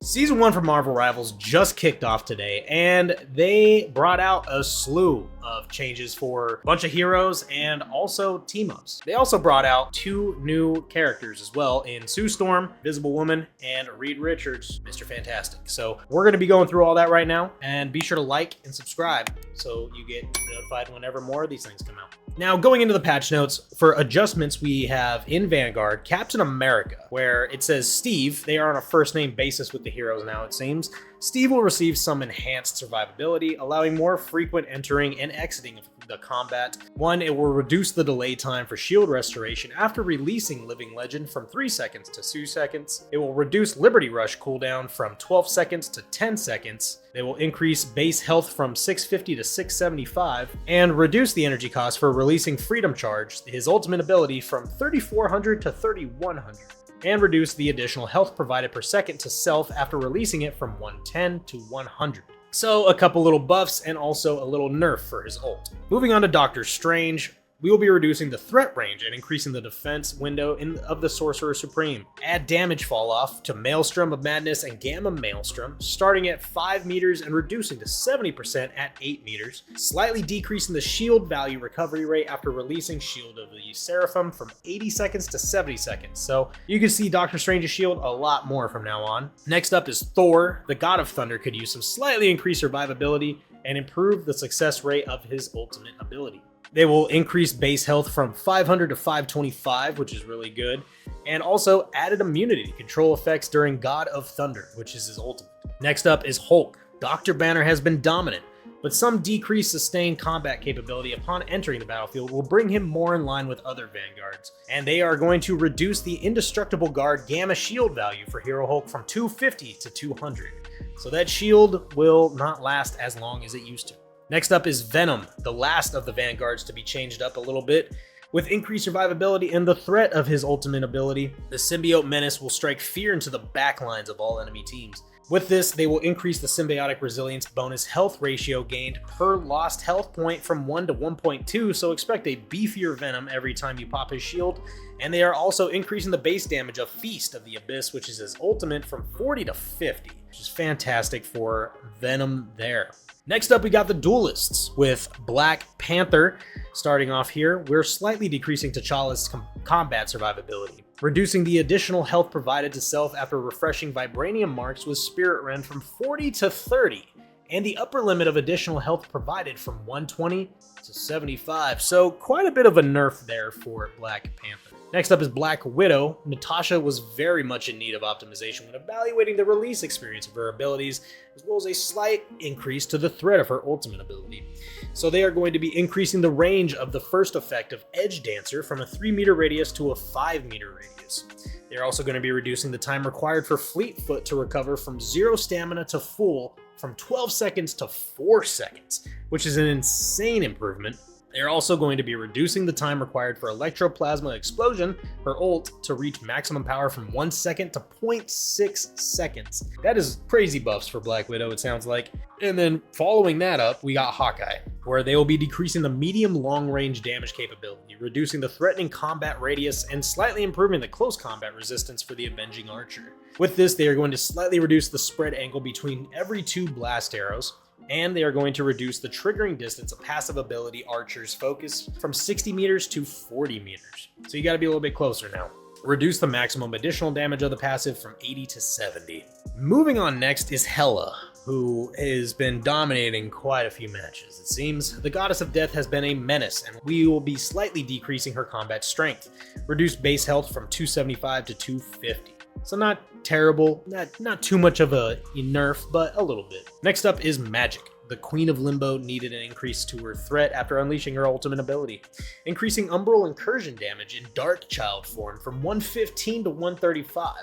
Season 1 for Marvel Rivals just kicked off today, and they brought out a slew of changes for a bunch of heroes and also team-ups. They also brought out 2 new characters as well in Sue Storm, Visible Woman, and Reed Richards, Mr. Fantastic. So we're going to be going through all that right now, and be sure to like and subscribe so you get notified whenever more of these things come out. Now, going into the patch notes, for adjustments, we have in Vanguard, Captain America, where it says Steve. They are on a first-name basis with the heroes now, it seems. Steve will receive some enhanced survivability, allowing more frequent entering and exiting of the combat. 1, it will reduce the delay time for shield restoration after releasing Living Legend from 3 seconds to 2 seconds. It will reduce Liberty Rush cooldown from 12 seconds to 10 seconds. They will increase base health from 650 to 675, and reduce the energy cost for releasing Freedom Charge, his ultimate ability, from 3400 to 3100. And reduce the additional health provided per second to self after releasing it from 110 to 100. So a couple little buffs and also a little nerf for his ult. Moving on to Doctor Strange, we will be reducing the threat range and increasing the defense window of the Sorcerer Supreme. Add damage fall off to Maelstrom of Madness and Gamma Maelstrom, starting at 5 meters and reducing to 70% at 8 meters. Slightly decreasing the shield value recovery rate after releasing Shield of the Seraphim from 80 seconds to 70 seconds. So you can see Doctor Strange's shield a lot more from now on. Next up is Thor. The God of Thunder could use some slightly increased survivability and improve the success rate of his ultimate ability. They will increase base health from 500 to 525, which is really good, and also added immunity to control effects during God of Thunder, which is his ultimate. Next up is Hulk. Dr. Banner has been dominant, but some decreased sustained combat capability upon entering the battlefield will bring him more in line with other Vanguards, and they are going to reduce the Indestructible Guard Gamma shield value for Hero Hulk from 250 to 200, so that shield will not last as long as it used to. Next up is Venom, the last of the Vanguards to be changed up a little bit. With increased survivability and the threat of his ultimate ability, the Symbiote Menace will strike fear into the backlines of all enemy teams. With this, they will increase the Symbiotic Resilience bonus health ratio gained per lost health point from 1 to 1.2, so expect a beefier Venom every time you pop his shield. And they are also increasing the base damage of Feast of the Abyss, which is his ultimate, from 40 to 50, which is fantastic for Venom there. Next up, we got the Duelists with Black Panther. Starting off here, we're slightly decreasing T'Challa's combat survivability, reducing the additional health provided to self after refreshing Vibranium marks with Spirit Rend from 40 to 30, and the upper limit of additional health provided from 120 to 75. So quite a bit of a nerf there for Black Panther. Next up is Black Widow. Natasha was very much in need of optimization when evaluating the release experience of her abilities, as well as a slight increase to the threat of her ultimate ability. So they are going to be increasing the range of the first effect of Edge Dancer from a 3-meter radius to a 5-meter radius. They're also going to be reducing the time required for Fleetfoot to recover from 0 stamina to full from 12 seconds to 4 seconds, which is an insane improvement. They're also going to be reducing the time required for Electroplasma Explosion, her ult, to reach maximum power from 1 second to 0.6 seconds. That is crazy buffs for Black Widow, it sounds like. And then following that up, we got Hawkeye, where they will be decreasing the medium long-range damage capability, reducing the threatening combat radius, and slightly improving the close combat resistance for the Avenging Archer. With this, they are going to slightly reduce the spread angle between every 2 blast arrows, and they are going to reduce the triggering distance of passive ability Archer's focus from 60 meters to 40 meters. So you got to be a little bit closer now. Reduce the maximum additional damage of the passive from 80 to 70. Moving on next is Hela, who has been dominating quite a few matches. It seems the Goddess of Death has been a menace, and we will be slightly decreasing her combat strength. Reduce base health from 275 to 250. So not terrible, not too much of a nerf, but a little bit. Next up is Magic. The Queen of Limbo needed an increase to her threat after unleashing her ultimate ability, increasing Umbral Incursion damage in Dark Child form from 115 to 135.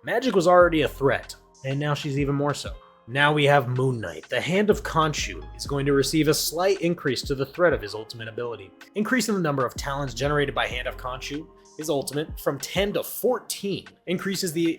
Magic was already a threat, and now she's even more so. Now we have Moon Knight. The Hand of Khonshu is going to receive a slight increase to the threat of his ultimate ability, increasing the number of talents generated by Hand of Khonshu. His ultimate from 10 to 14 increases the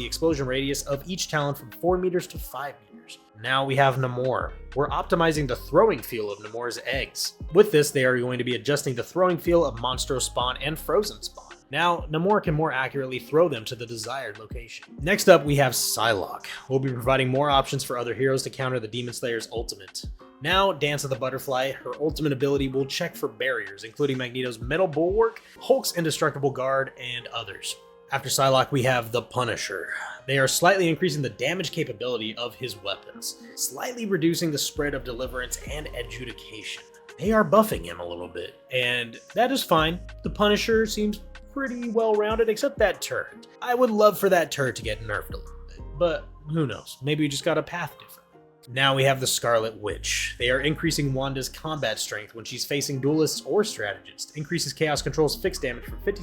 explosion radius of each talent from 4 meters to 5 meters. Now we have Namor. We're optimizing the throwing feel of Namor's eggs. With this, they are going to be adjusting the throwing feel of Monstro Spawn and Frozen Spawn. Now, Namor can more accurately throw them to the desired location. Next up, we have Psylocke. We'll be providing more options for other heroes to counter the Demon Slayer's ultimate. Now, Dance of the Butterfly, her ultimate ability will check for barriers, including Magneto's Metal Bulwark, Hulk's Indestructible Guard, and others. After Psylocke, we have the Punisher. They are slightly increasing the damage capability of his weapons, slightly reducing the spread of deliverance and adjudication. They are buffing him a little bit, and that is fine. The Punisher seems pretty well-rounded, except that turret. I would love for that turret to get nerfed a little bit, but who knows? Maybe we just got a path different. Now we have the Scarlet Witch. They are increasing Wanda's combat strength when she's facing duelists or strategists. Increases Chaos Control's fixed damage from 50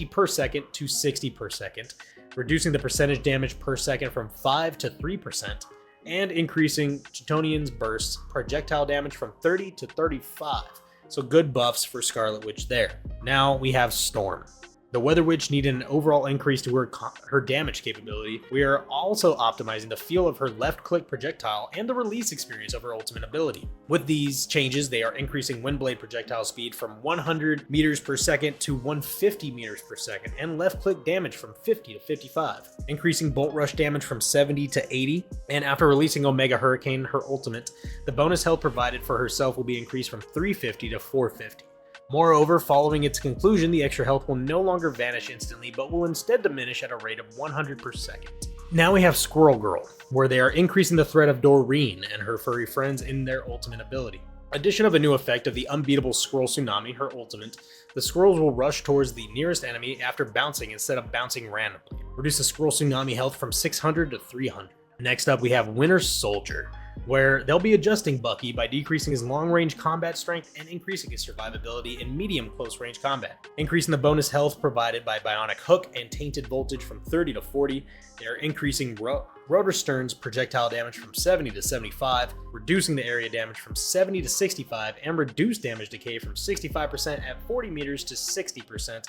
per second to 60 per second, reducing the percentage damage per second from 5 to 3%, and increasing Teutonion's burst projectile damage from 30 to 35. So good buffs for Scarlet Witch there. Now we have Storm. The Weather Witch needed an overall increase to her damage capability. We are also optimizing the feel of her left-click projectile and the release experience of her ultimate ability. With these changes, they are increasing Windblade projectile speed from 100 meters per second to 150 meters per second, and left-click damage from 50 to 55, increasing Bolt Rush damage from 70 to 80, and after releasing Omega Hurricane, her ultimate, the bonus health provided for herself will be increased from 350 to 450. Moreover, following its conclusion, the extra health will no longer vanish instantly, but will instead diminish at a rate of 100 per second. Now we have Squirrel Girl, where they are increasing the threat of Doreen and her furry friends in their ultimate ability. Addition of a new effect of the unbeatable Squirrel Tsunami, her ultimate, the squirrels will rush towards the nearest enemy after bouncing instead of bouncing randomly. Reduce the Squirrel Tsunami health from 600 to 300. Next up, we have Winter Soldier, where they'll be adjusting Bucky by decreasing his long-range combat strength and increasing his survivability in medium close-range combat. Increasing the bonus health provided by Bionic Hook and Tainted Voltage from 30 to 40. They are increasing Rotor Stern's projectile damage from 70 to 75, reducing the area damage from 70 to 65, and reduce damage decay from 65% at 40 meters to 60%,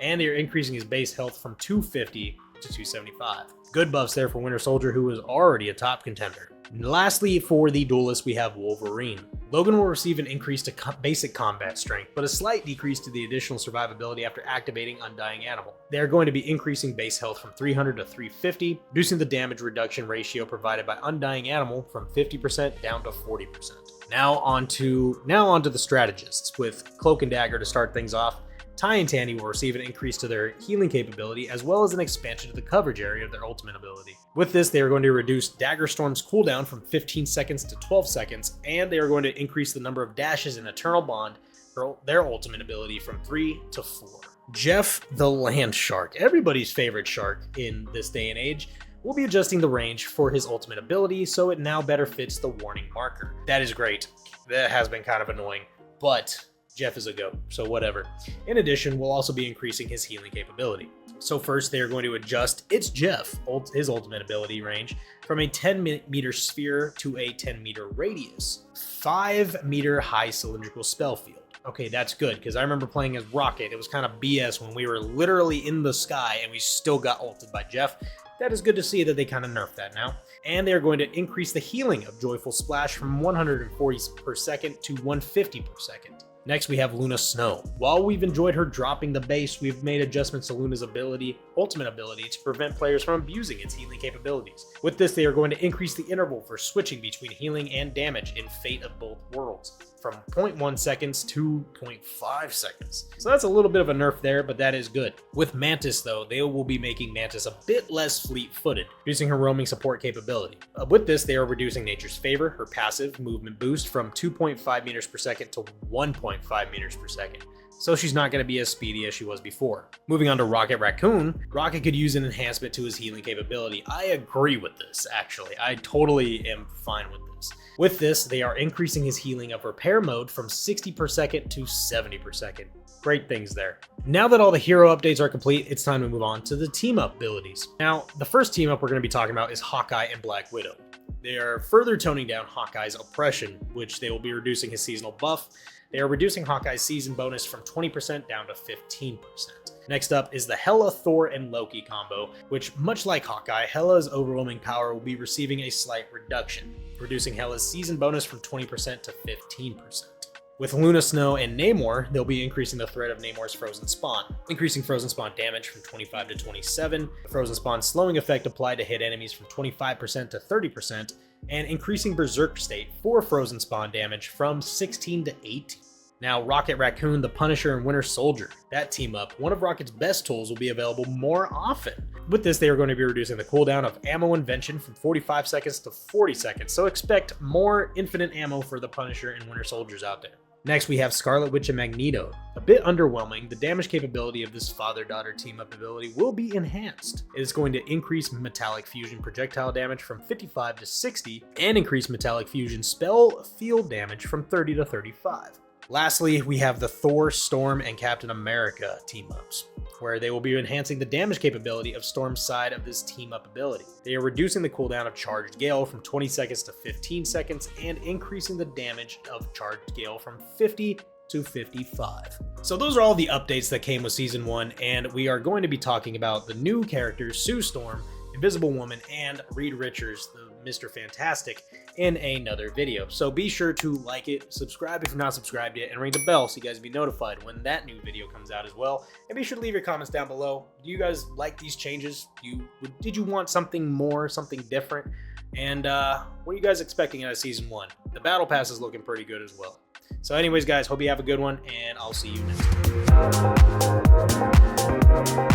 and they are increasing his base health from 250 to 275. Good buffs there for Winter Soldier, who is already a top contender. And lastly, for the duelist, we have Wolverine. Logan will receive an increase to basic combat strength, but a slight decrease to the additional survivability after activating Undying Animal. They are going to be increasing base health from 300 to 350, reducing the damage reduction ratio provided by Undying Animal from 50% down to 40%. Now on to the strategists, with Cloak and Dagger to start things off. Ty and Tandy will receive an increase to their healing capability, as well as an expansion to the coverage area of their ultimate ability. With this, they are going to reduce Dagger Storm's cooldown from 15 seconds to 12 seconds, and they are going to increase the number of dashes in Eternal Bond for their ultimate ability from 3 to 4. Jeff the Land Shark, everybody's favorite shark in this day and age, will be adjusting the range for his ultimate ability so it now better fits the warning marker. That is great. That has been kind of annoying, but Jeff is a GOAT, so whatever. In addition, we'll also be increasing his healing capability. So first, they are going to adjust his ultimate ability range, from a 10-meter sphere to a 10-meter radius. 5-meter high cylindrical spell field. Okay, that's good, because I remember playing as Rocket. It was kind of BS when we were literally in the sky and we still got ulted by Jeff. That is good to see that they kind of nerfed that now. And they are going to increase the healing of Joyful Splash from 140 per second to 150 per second. Next, we have Luna Snow. While we've enjoyed her dropping the base, we've made adjustments to Luna's ultimate ability to prevent players from abusing its healing capabilities. With this, they are going to increase the interval for switching between healing and damage in Fate of Both Worlds, from 0.1 seconds to 0.5 seconds. So that's a little bit of a nerf there, but that is good. With Mantis, though, they will be making Mantis a bit less fleet-footed, reducing her roaming support capability. With this, they are reducing Nature's Favor, her passive movement boost, from 2.5 meters per second to 1.5 meters per second. So she's not going to be as speedy as she was before. Moving on to Rocket Raccoon, Rocket could use an enhancement to his healing capability. I agree with this, actually. I totally am fine with this. With this, they are increasing his healing of Repair Mode from 60 per second to 70 per second. Great things there. Now that all the hero updates are complete, it's time to move on to the team-up abilities. Now, the first team-up we're going to be talking about is Hawkeye and Black Widow. They are further toning down Hawkeye's oppression, which they will be reducing his seasonal buff. They are reducing Hawkeye's season bonus from 20% down to 15%. Next up is the Hela, Thor, and Loki combo, which, much like Hawkeye, Hela's overwhelming power will be receiving a slight reduction, reducing Hela's season bonus from 20% to 15%. With Luna Snow and Namor, they'll be increasing the threat of Namor's Frozen Spawn, increasing Frozen Spawn damage from 25 to 27, Frozen Spawn slowing effect applied to hit enemies from 25% to 30%, and increasing Berserk state for Frozen Spawn damage from 16 to 18. Now, Rocket Raccoon, the Punisher, and Winter Soldier, that team up, one of Rocket's best tools, will be available more often. With this, they are going to be reducing the cooldown of ammo invention from 45 seconds to 40 seconds, so expect more infinite ammo for the Punisher and Winter Soldiers out there. Next, we have Scarlet Witch and Magneto. A bit underwhelming, the damage capability of this father-daughter team-up ability will be enhanced. It is going to increase metallic fusion projectile damage from 55 to 60, and increase metallic fusion spell field damage from 30 to 35. Lastly, we have the Thor, Storm, and Captain America team-ups, where they will be enhancing the damage capability of Storm's side of this team-up ability. They are reducing the cooldown of Charged Gale from 20 seconds to 15 seconds, and increasing the damage of Charged Gale from 50 to 55. So those are all the updates that came with Season 1, and we are going to be talking about the new characters, Sue Storm, Invisible Woman, and Reed Richards, the Mr. Fantastic, in another video. So be sure to like it, subscribe if you're not subscribed yet, and ring the bell so you guys be notified when that new video comes out as well. And be sure to leave your comments down below. Do you guys like these changes? Did you want something more, something different? And what are you guys expecting out of Season 1? The Battle Pass is looking pretty good as well. So anyways, guys, hope you have a good one, and I'll see you next time.